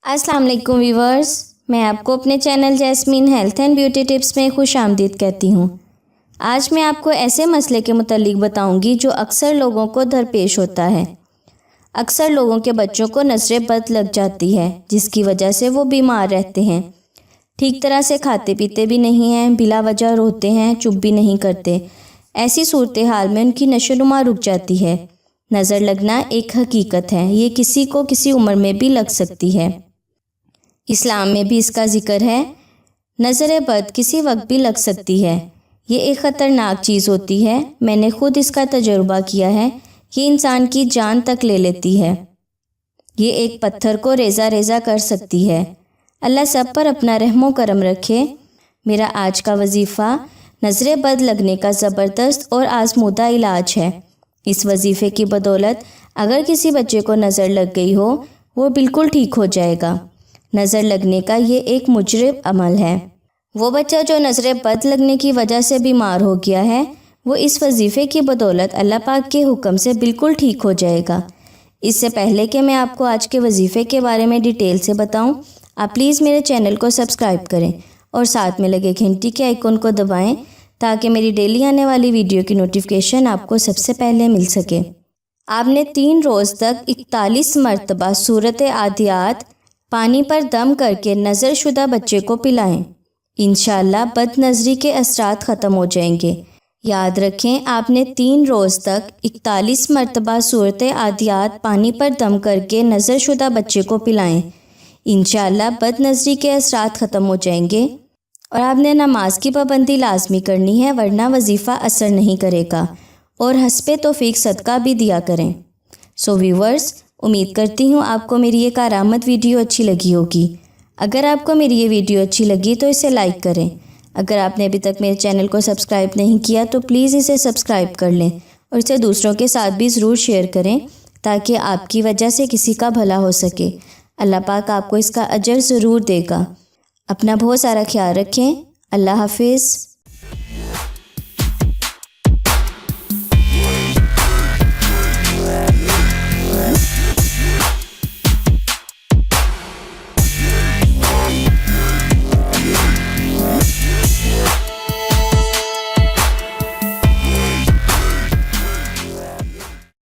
अस्सलाम वालेकुम व्यूवर्स, मैं आपको अपने channel jasmine health and beauty tips में खुश आमदीद कहती हूँ। आज मैं आपको ऐसे मसले के मुतालिक बताऊँगी जो अक्सर लोगों को दरपेश होता है। अक्सर लोगों के बच्चों को नज़र बद लग जाती है, जिसकी वजह से वो बीमार रहते हैं। ठीक तरह से खाते पीते भी नहीं हैं, बिला वजह रोते हैं, चुप भी नहीं करते। ऐसी सूरत हाल में उनकी नशोनुमा रुक जाती है। नज़र लगना एक हकीकत है, ये किसी को किसी उम्र में भी लग सकती है। इस्लाम में भी इसका ज़िक्र है। नज़र बद किसी वक्त भी लग सकती है। ये एक ख़तरनाक चीज़ होती है। मैंने खुद इसका तजुर्बा किया है। ये इंसान की जान तक ले लेती है। ये एक पत्थर को रेज़ा रेज़ा कर सकती है। अल्लाह सब पर अपना रहमो करम रखे। मेरा आज का वजीफ़ा नज़र बद लगने का ज़बरदस्त और आज़मूदा इलाज है। इस वजीफ़े की बदौलत अगर किसी बच्चे को नज़र लग गई हो, वो बिल्कुल ठीक हो जाएगा। नज़र लगने का ये एक मुजरब अमल है। वो बच्चा जो नज़र बद लगने की वजह से बीमार हो गया है, वो इस वजीफ़े की बदौलत अल्लाह पाक के हुक्म से बिल्कुल ठीक हो जाएगा। इससे पहले कि मैं आपको आज के वजीफ़े के बारे में डिटेल से बताऊं, आप प्लीज़ मेरे चैनल को सब्सक्राइब करें और साथ में लगे घंटी के आइकन को दबाएं ताकि मेरी डेली आने वाली वीडियो की नोटिफिकेशन आपको सबसे पहले मिल सके। आपने 3 रोज़ तक 41 मरतबा सूरत आदियात पानी पर दम करके नज़र शुदा बच्चे को पिलाएं। इंशाअल्लाह बदनज़री के असरात ख़त्म हो जाएंगे। याद रखें, आपने 3 रोज़ तक 41 मरतबा सूरत आदियात पानी पर दम करके नज़र शुदा बच्चे को पिलाएं। इंशाअल्लाह बदनज़री के असरात ख़त्म हो जाएंगे। और आपने नमाज की पाबंदी लाजमी करनी है, वरना वजीफ़ा असर नहीं करेगा। और हस्बे तौफीक सदका भी दिया करें। सो व्यूवर्स, उम्मीद करती हूँ आपको मेरी ये कारामद वीडियो अच्छी लगी होगी। अगर आपको मेरी ये वीडियो अच्छी लगी तो इसे लाइक करें। अगर आपने अभी तक मेरे चैनल को सब्सक्राइब नहीं किया तो प्लीज़ इसे सब्सक्राइब कर लें और इसे दूसरों के साथ भी ज़रूर शेयर करें ताकि आपकी वजह से किसी का भला हो सके। अल्लाह पाक आपको इसका अजर ज़रूर देगा। अपना बहुत सारा ख्याल रखें। अल्लाह हाफिज़।